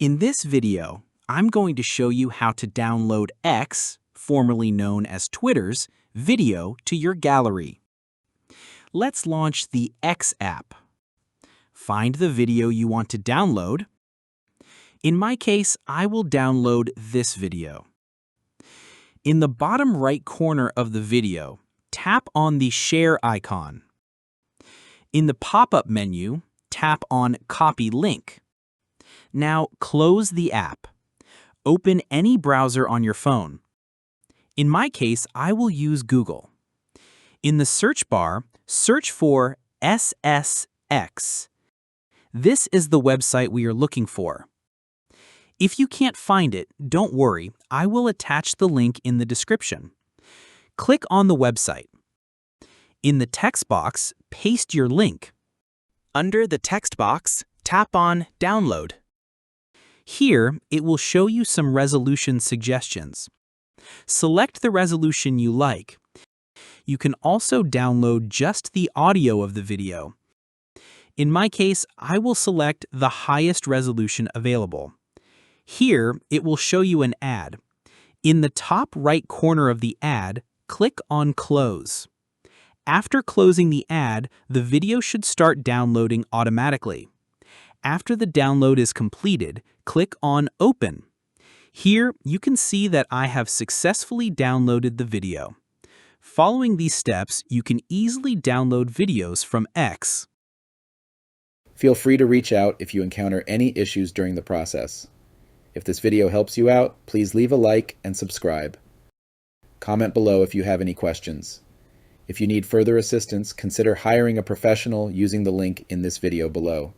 In this video, I'm going to show you how to download X, formerly known as Twitter's, video to your gallery. Let's launch the X app. Find the video you want to download. In my case, I will download this video. In the bottom right corner of the video, tap on the share icon. In the pop-up menu, tap on Copy Link. Now close the app. Open any browser on your phone. In my case, I will use Google. In the search bar, search for SSX. This is the website we are looking for. If you can't find it, don't worry, I will attach the link in the description. Click on the website. In the text box, paste your link. Under the text box, tap on Download. Here, it will show you some resolution suggestions. Select the resolution you like. You can also download just the audio of the video. In my case, I will select the highest resolution available. Here, it will show you an ad. In the top right corner of the ad, click on Close. After closing the ad, the video should start downloading automatically. After the download is completed, click on Open. Here, you can see that I have successfully downloaded the video. Following these steps, you can easily download videos from X. Feel free to reach out if you encounter any issues during the process. If this video helps you out, please leave a like and subscribe. Comment below if you have any questions. If you need further assistance, consider hiring a professional using the link in this video below.